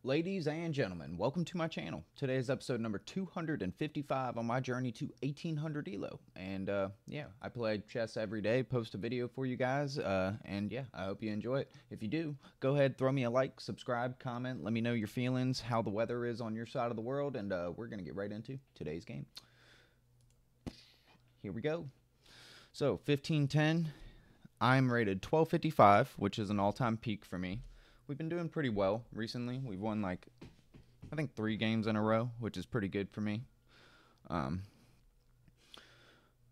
Ladies and gentlemen, welcome to my channel. Today is episode number 255 on my journey to 1800 ELO. And yeah, I play chess every day, post a video for you guys, and yeah, I hope you enjoy it. If you do, go ahead, throw me a like, subscribe, comment, let me know your feelings, how the weather is on your side of the world, and we're going to get right into today's game. Here we go. So, 1510, I'm rated 1255, which is an all-time peak for me. We've been doing pretty well recently. We've won like, I think 3 games in a row, which is pretty good for me. All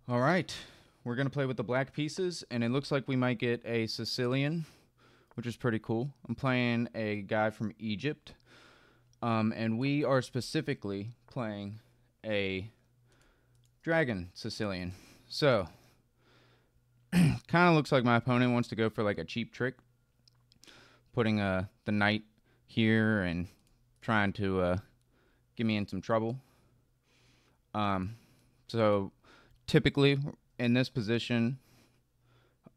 right, we're going to play with the black pieces, and it looks like we might get a Sicilian, which is pretty cool. I'm playing a guy from Egypt, and we are specifically playing a dragon Sicilian. So, kind of looks like my opponent wants to go for like a cheap trick, putting the knight here and trying to get me in some trouble. So typically in this position,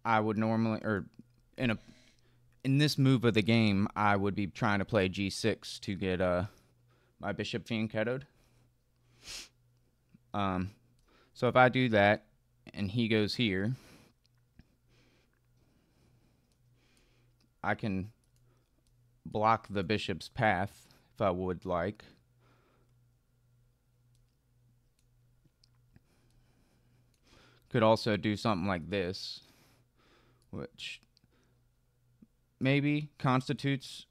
I would normally, or in this move of the game, I would be trying to play g6 to get my bishop fianchettoed. So if I do that and he goes here, I can block the bishop's path if I would like. Could also do something like this, which maybe constitutes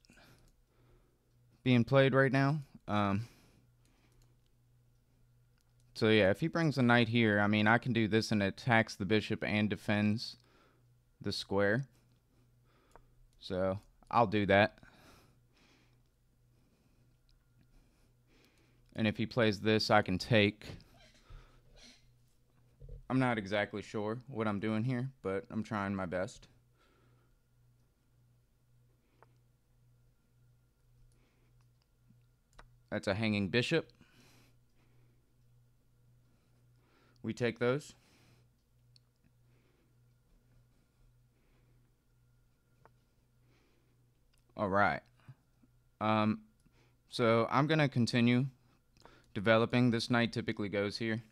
being played right now. So yeah, if he brings a knight here, I mean, I can do this and it attacks the bishop and defends the square. So I'll do that. And if he plays this, I can take. I'm not exactly sure what I'm doing here, but I'm trying my best. That's a hanging bishop. We take those. All right. So I'm going to continue developing. This knight typically goes here.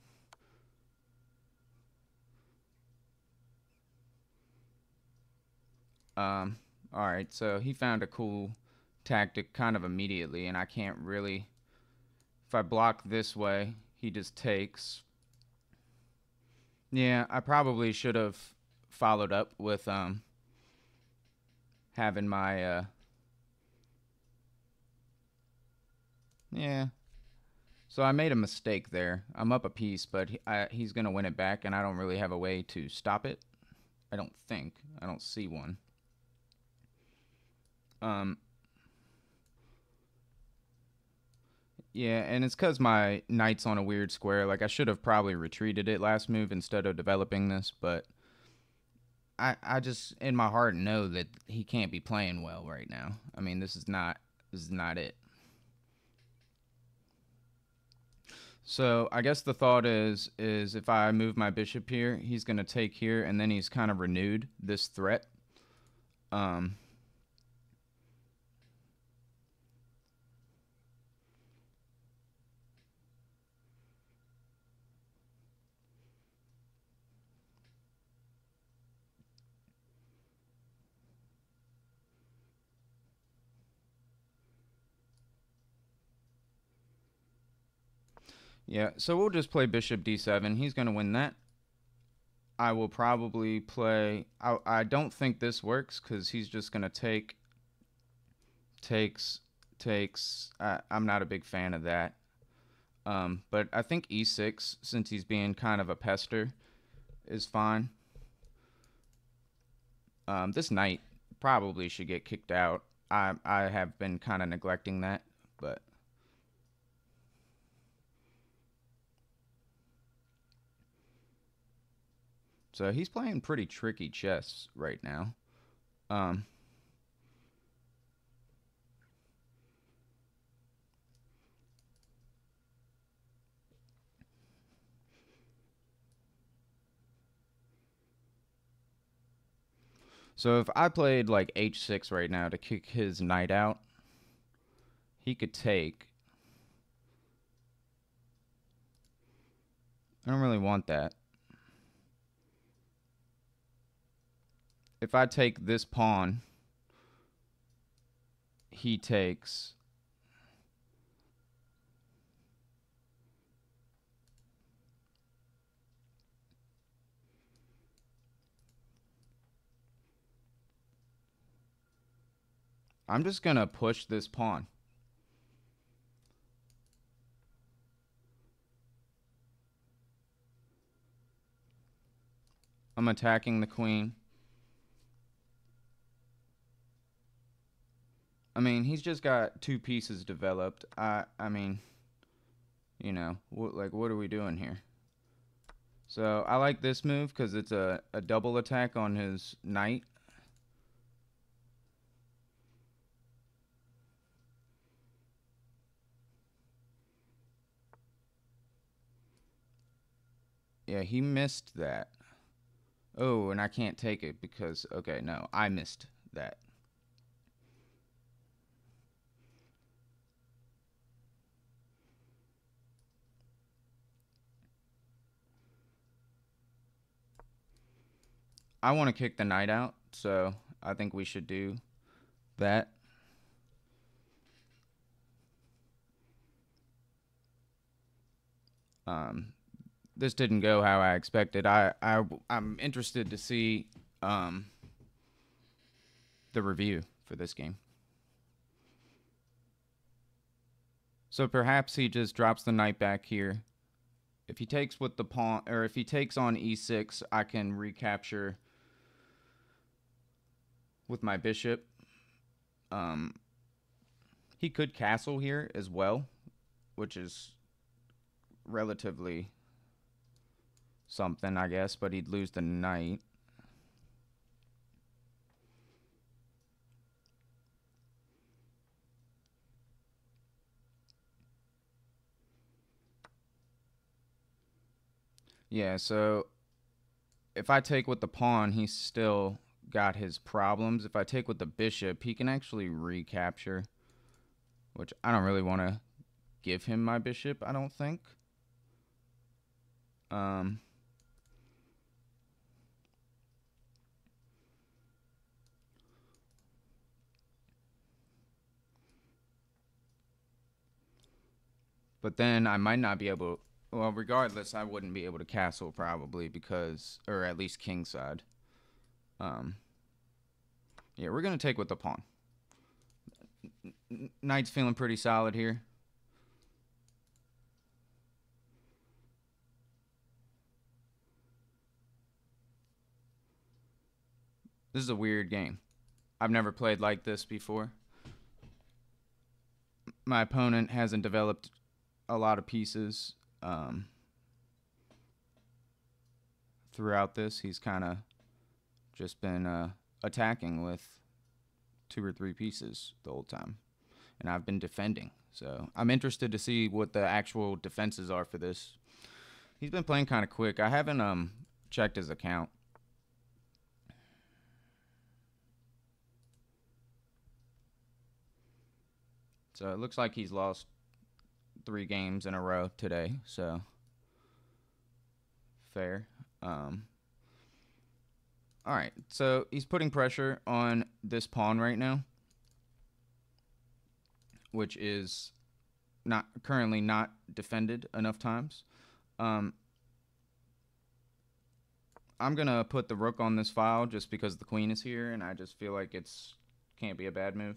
Alright, so he found a cool tactic kind of immediately, and I can't really, if I block this way, he just takes. Yeah, I probably should have followed up with having my yeah. So I made a mistake there. I'm up a piece, but he's going to win it back, and I don't really have a way to stop it. I don't think. I don't see one. Yeah, and it's because my knight's on a weird square. Like, I should have probably retreated it last move instead of developing this, but I just, in my heart, know that he can't be playing well right now. I mean, this is not it. So I guess the thought is if I move my bishop here, he's going to take here, and then he's kind of renewed this threat. Yeah, so we'll just play bishop d7. He's going to win that. I will probably play. I don't think this works because he's just going to takes. I'm not a big fan of that. But I think e6, since he's being kind of a pester, is fine. This knight probably should get kicked out. I have been kind of neglecting that, but. So he's playing pretty tricky chess right now. So if I played like h6 right now to kick his knight out, he could take. I don't really want that. If I take this pawn, he takes. I'm just going to push this pawn. I'm attacking the queen. I mean, he's just got 2 pieces developed. I mean, you know, what are we doing here? So I like this move because it's a double attack on his knight. Yeah, he missed that. Oh, and I can't take it because, okay, no, I missed that. I want to kick the knight out, so I think we should do that. This didn't go how I expected. I'm interested to see the review for this game. So perhaps he just drops the knight back here. If he takes with the pawn, or if he takes on e6, I can recapture with my bishop. He could castle here as well, which is relatively something, I guess, but he'd lose the knight. Yeah, so if I take with the pawn, he's still got his problems. If I take with the bishop, he can actually recapture, which I don't really want to give him my bishop, I don't think. But then I might not be able. Well, regardless, I wouldn't be able to castle probably because, or at least kingside. Yeah, we're gonna take with the pawn. Knight's feeling pretty solid here. This is a weird game. I've never played like this before. My opponent hasn't developed a lot of pieces throughout this. He's kind of just been attacking with 2 or 3 pieces the whole time. And I've been defending. So I'm interested to see what the actual defenses are for this. He's been playing kind of quick. I haven't checked his account. So it looks like he's lost 3 games in a row today. So fair. All right, so he's putting pressure on this pawn right now, which is currently not defended enough times. I'm gonna put the rook on this file just because the queen is here, and I just feel like it's can't be a bad move.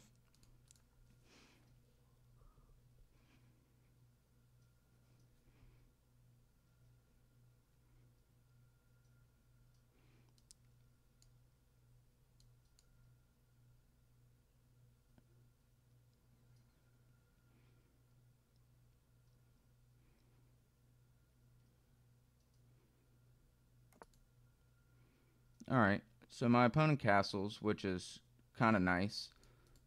Alright, so my opponent castles, which is kind of nice.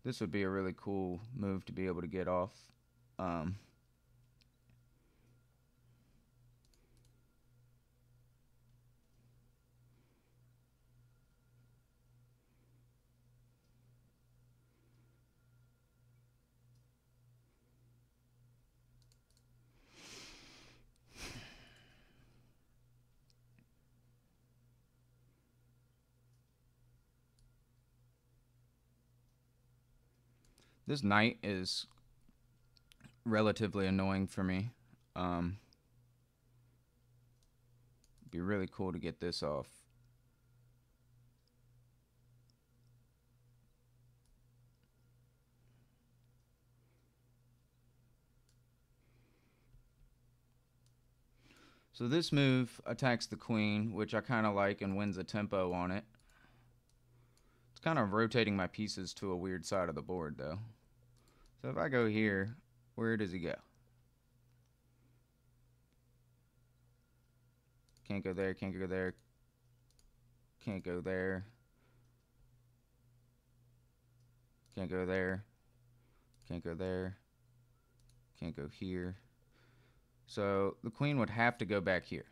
This would be a really cool move to be able to get off. This knight is relatively annoying for me. Be really cool to get this off. So this move attacks the queen, which I kind of like, and wins a tempo on it. It's kind of rotating my pieces to a weird side of the board, though. So if I go here, where does he go? Can't go there, can't go there, can't go there, can't go there, can't go there, can't go here. So the queen would have to go back here.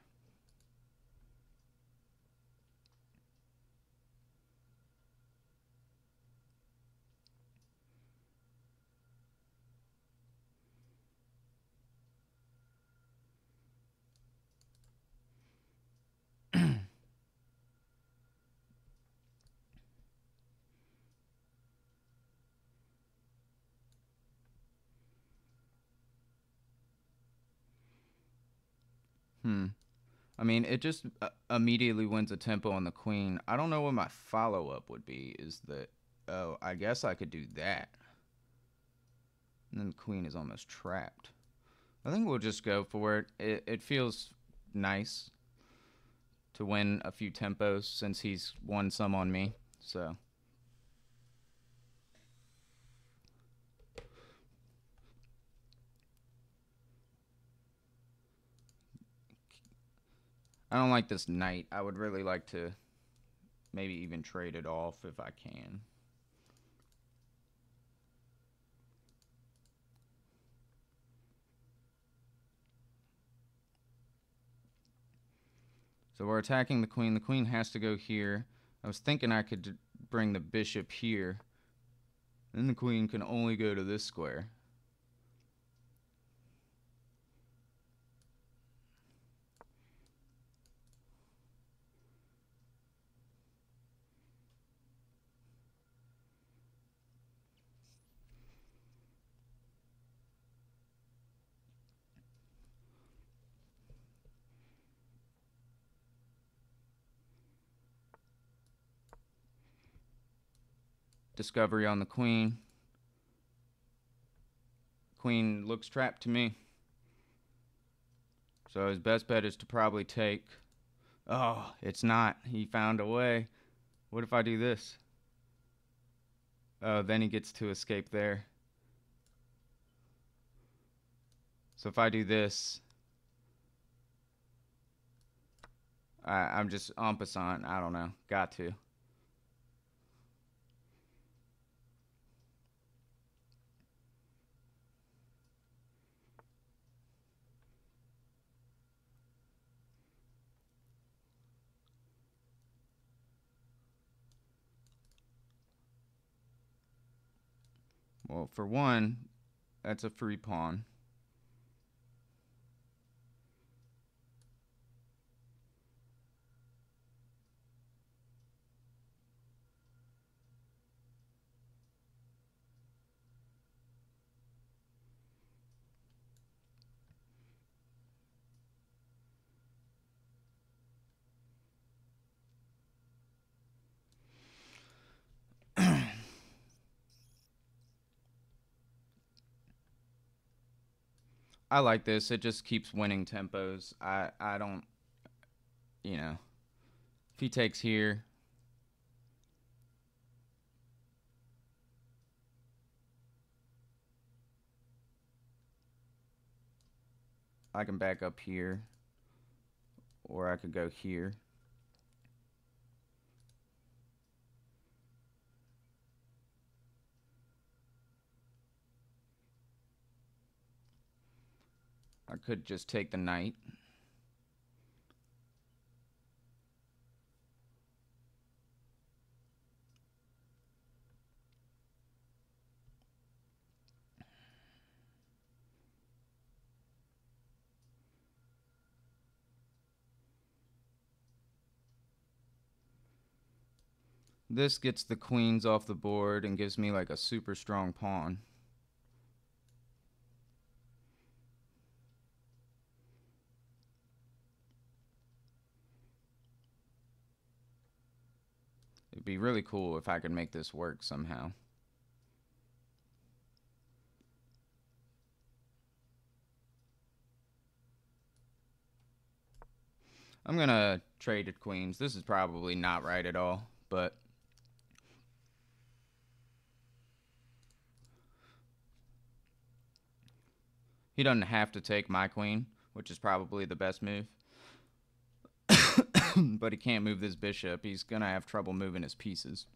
I mean, it just immediately wins a tempo on the queen. I don't know what my follow-up would be. Is that, oh, I guess I could do that. And then the queen is almost trapped. I think we'll just go for it. It feels nice to win a few tempos since he's won some on me. So I don't like this knight. I would really like to maybe even trade it off if I can. So we're attacking the queen. The queen has to go here. I was thinking I could bring the bishop here. Then the queen can only go to this square. Discovery on the queen. Queen looks trapped to me. So his best bet is to probably take... Oh, it's not. He found a way. What if I do this? Oh, then he gets to escape there. So if I do this... I'm just en passant. I don't know. Got to. Well, for one, that's a free pawn. I like this. It just keeps winning tempos. I don't, you know, if he takes here, I can back up here, or I could go here. I could just take the knight. This gets the queens off the board and gives me like a super strong pawn. It'd be really cool if I could make this work somehow. I'm gonna trade it queens. This is probably not right at all, but he doesn't have to take my queen, which is probably the best move. But he can't move this bishop. He's gonna have trouble moving his pieces.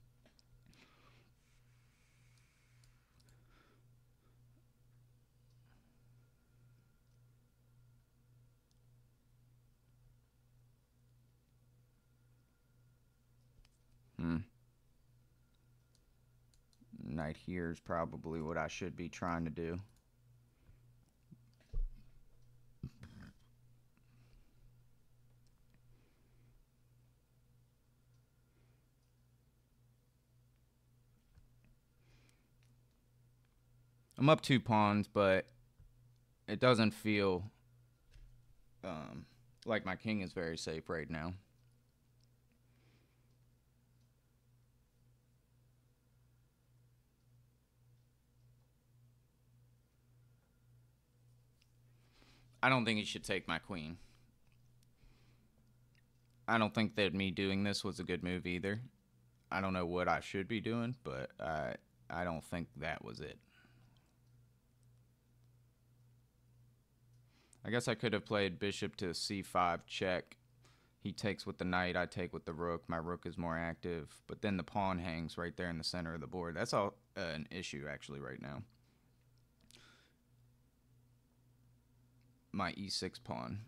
Knight here is probably what I should be trying to do. I'm up 2 pawns, but it doesn't feel like my king is very safe right now. I don't think he should take my queen. I don't think that me doing this was a good move either. I don't know what I should be doing, but I don't think that was it. I guess I could have played bishop to c5 check. He takes with the knight, I take with the rook. My rook is more active, but then the pawn hangs right there in the center of the board. That's all an issue actually right now. My e6 pawn.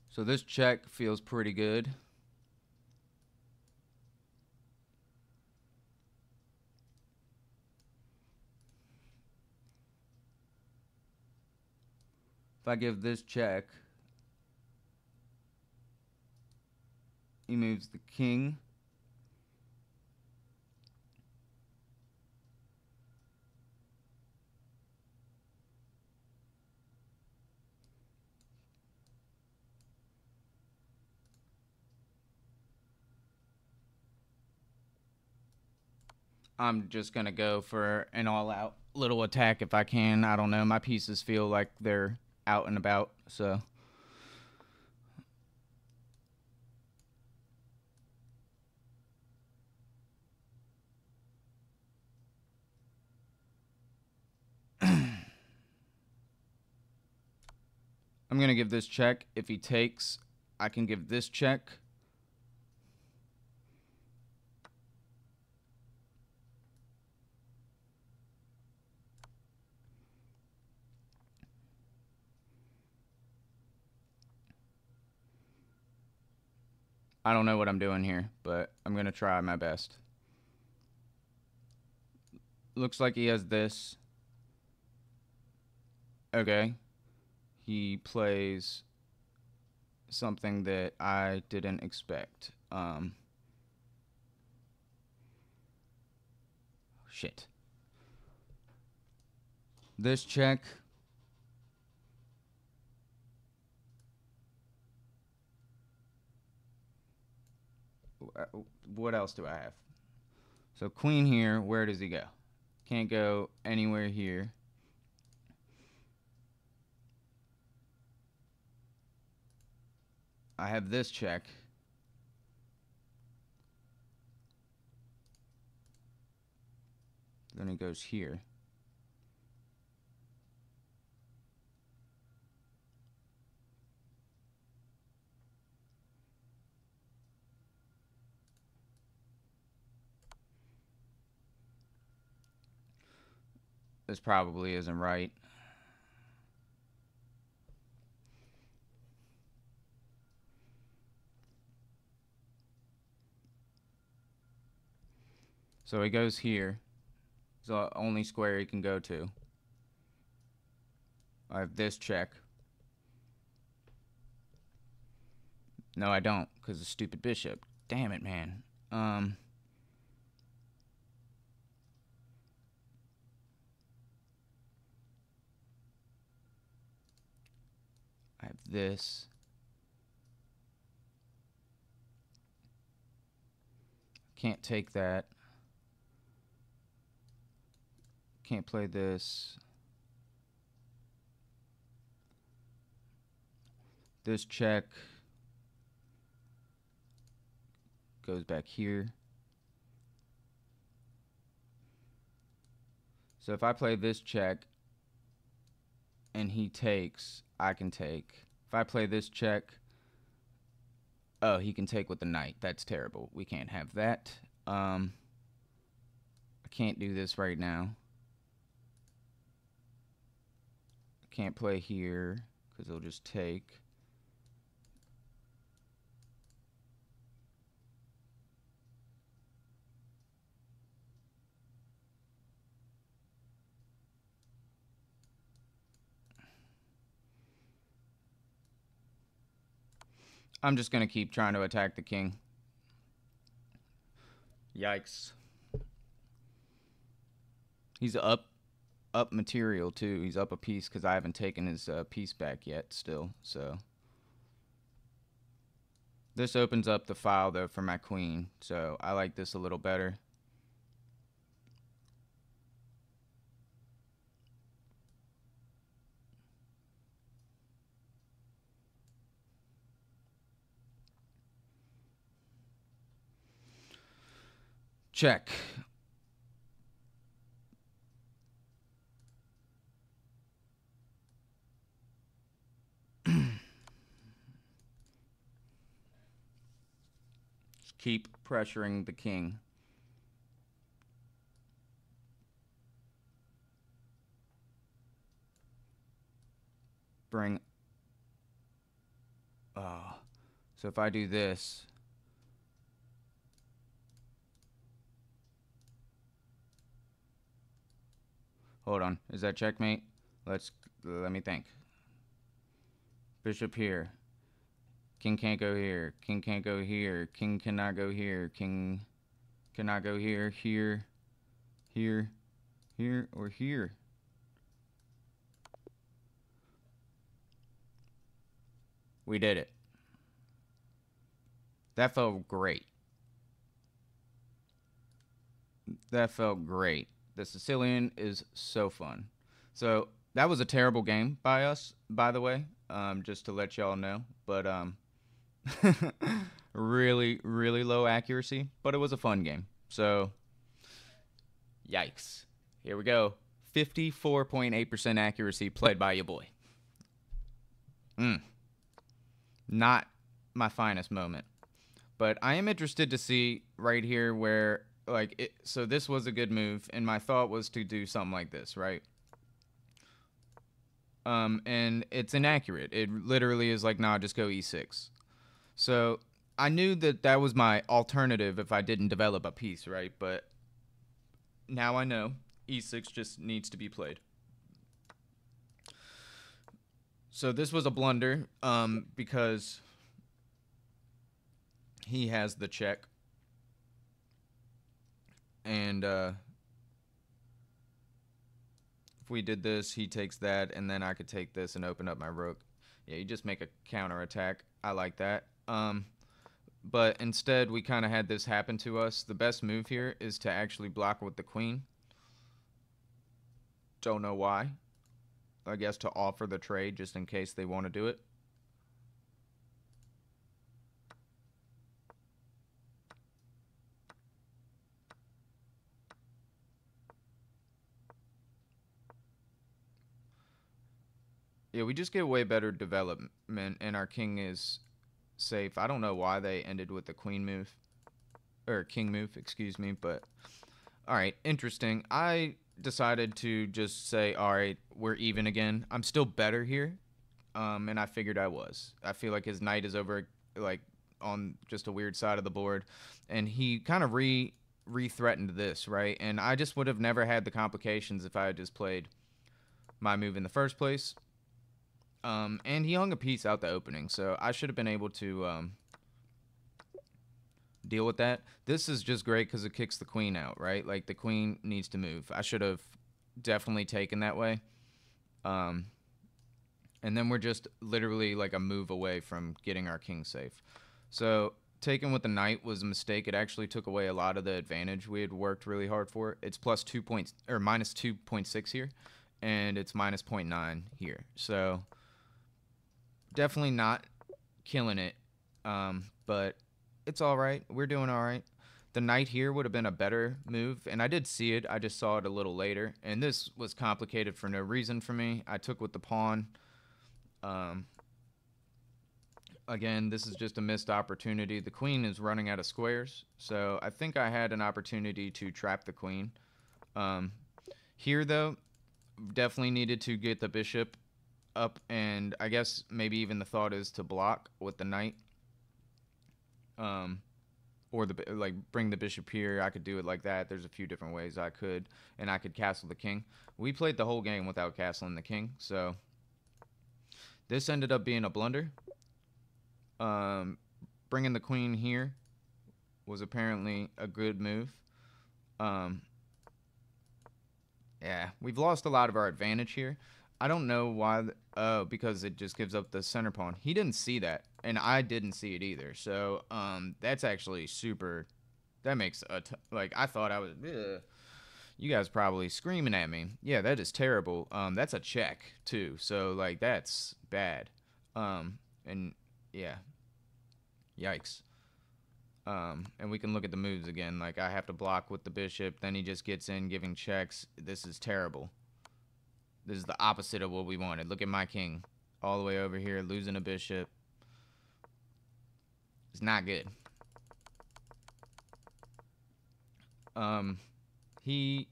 So this check feels pretty good. If I give this check, he moves the king. I'm just going to go for an all-out little attack if I can. I don't know. My pieces feel like they're out and about, so. I'm going to give this check. If he takes, I can give this check. I don't know what I'm doing here, but I'm going to try my best. Looks like he has this. Okay. He plays something that I didn't expect. Shit. This check. What else do I have? So queen here, where does he go? Can't go anywhere here. I have this check. Then he goes here. This probably isn't right. So he goes here. It's the only square he can go to. I have this check. No, I don't, because the stupid bishop. Damn it, man. I have this. Can't take that. Can't play this. This check goes back here. So if I play this check and he takes, I can take. If I play this check, oh, he can take with the knight. That's terrible. We can't have that. I can't do this right now. I can't play here because he'll just take. I'm just going to keep trying to attack the king. Yikes. He's up material too. He's up a piece because I haven't taken his piece back yet still. So this opens up the file though for my queen. So I like this a little better. Check. Just keep pressuring the king. Bring. So if I do this. Hold on. Is that checkmate? Let me think. Bishop here. King can't go here. King can't go here. King cannot go here. King cannot go here. Here. Here. Here or here. We did it. That felt great. That felt great. The Sicilian is so fun. So that was a terrible game by us, by the way, just to let y'all know. But really, really low accuracy. But it was a fun game. So, yikes. Here we go. 54.8% accuracy played by your boy. Not my finest moment. But I am interested to see right here where... so this was a good move, and my thought was to do something like this, right? And it's inaccurate. It literally is like, nah, just go e6. So I knew that that was my alternative if I didn't develop a piece, right? But now I know e6 just needs to be played. So this was a blunder, because he has the check. And if we did this, he takes that, and then I could take this and open up my rook. Yeah, you just make a counterattack. I like that. But instead, we kind of had this happen to us. The best move here is to actually block with the queen. Don't know why. I guess to offer the trade just in case they want to do it. Yeah, we just get way better development, and our king is safe. I don't know why they ended with the queen move, or king move, excuse me, but all right, interesting. I decided to just say, all right, we're even again. I'm still better here, and I figured I was. I feel like his knight is over, like, on just a weird side of the board, and he kind of re-threatened this, right? And I just would have never had the complications if I had just played my move in the first place. And he hung a piece out the opening, so I should have been able to deal with that. This is just great because it kicks the queen out, right? Like, the queen needs to move. I should have definitely taken that way. And then we're just literally like a move away from getting our king safe. So taking with the knight was a mistake. It actually took away a lot of the advantage we had worked really hard for. It's plus 2 points, or minus 2.6 here, and it's minus 0.9 here. So definitely not killing it, but it's all right. We're doing all right. The knight here would have been a better move, and I did see it. I just saw it a little later, and this was complicated for no reason for me. I took with the pawn. Again, this is just a missed opportunity. The queen is running out of squares, so I think I had an opportunity to trap the queen. Here, though, definitely needed to get the bishop up, and I guess maybe even the thought is to block with the knight. Or bring the bishop here. I could do it like that. There's a few different ways I could, and I could castle the king. We played the whole game without castling the king, so this ended up being a blunder. Bringing the queen here was apparently a good move. Yeah, we've lost a lot of our advantage here. I don't know why. Oh, because it just gives up the center pawn. He didn't see that, and I didn't see it either. So, that's actually super. That makes like, I thought I was. Ugh. You guys probably screaming at me. Yeah, that is terrible. That's a check too. So, like, that's bad. And yeah, yikes. And we can look at the moves again. Like, I have to block with the bishop. Then he just gets in, giving checks. This is terrible. This is the opposite of what we wanted. Look at my king. All the way over here, losing a bishop. It's not good. He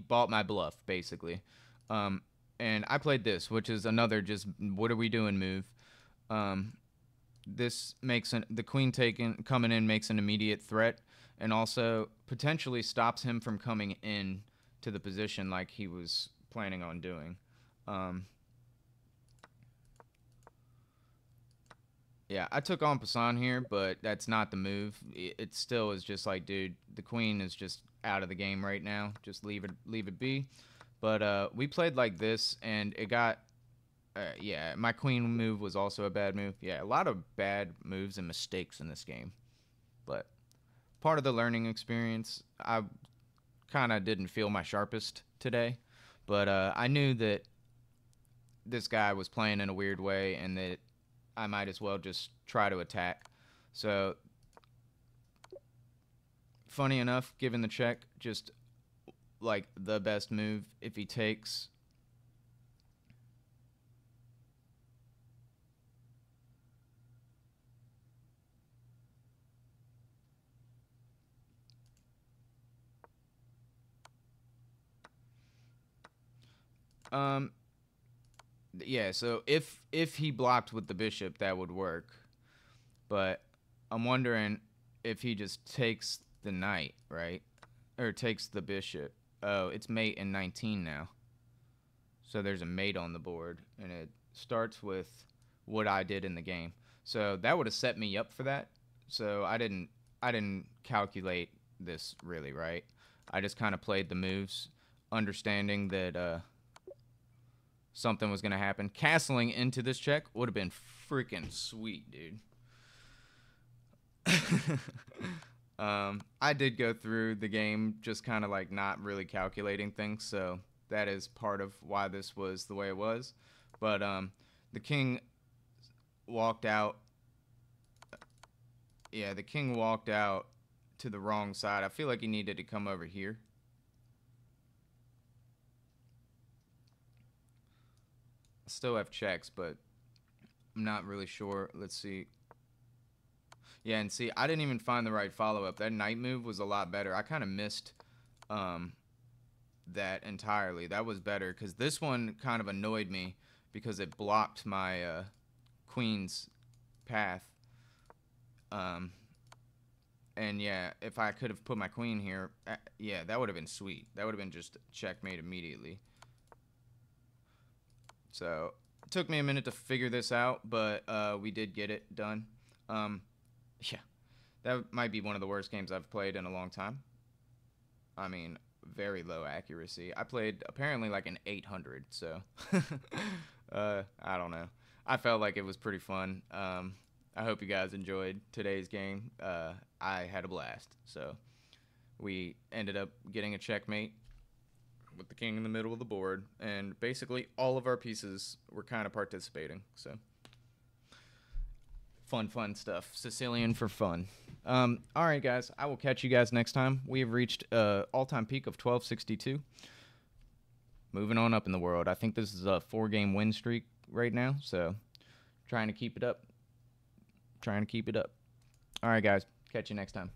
bought my bluff, basically. And I played this, which is another just, what are we doing move. This makes the queen coming in makes an immediate threat, and also potentially stops him from coming in to the position like he was planning on doing. Yeah, I took en passant here, but that's not the move. It still is just like, dude, the queen is just out of the game right now. Just leave it be. But we played like this, and it got. Yeah, my queen move was also a bad move. Yeah, a lot of bad moves and mistakes in this game. But part of the learning experience. I kind of didn't feel my sharpest today, but I knew that this guy was playing in a weird way, and that I might as well just try to attack. So, funny enough, given the check, just like the best move if he takes. Yeah, so if he blocked with the bishop, that would work. But I'm wondering if he just takes the knight, right? Or takes the bishop. Oh, it's mate and 19 now. So there's a mate on the board, and it starts with what I did in the game. So that would have set me up for that. So I didn't calculate this really, right? I just kind of played the moves, understanding that something was going to happen. Castling into this check would have been freaking sweet, dude. I did go through the game just kind of like not really calculating things, so that is part of why this was the way it was. But the king walked out. Yeah, the king walked out to the wrong side. I feel like he needed to come over here. I still have checks, but I'm not really sure. Let's see. Yeah, and see, I didn't even find the right follow-up. That knight move was a lot better. I kind of missed that entirely. That was better, because this one kind of annoyed me because it blocked my queen's path. And yeah, if I could have put my queen here, yeah, that would have been sweet. That would have been just checkmate immediately. So it took me a minute to figure this out, but we did get it done. Yeah, that might be one of the worst games I've played in a long time. I mean, very low accuracy. I played apparently like an 800, so I don't know. I felt like it was pretty fun. I hope you guys enjoyed today's game. I had a blast. So we ended up getting a checkmate with the king in the middle of the board, and basically all of our pieces were kind of participating. So fun stuff. Sicilian for fun. All right, guys. I will catch you guys next time. We have reached all-time peak of 1262. Moving on up in the world. I think this is a 4-game win streak right now, so trying to keep it up. All right, guys. Catch you next time.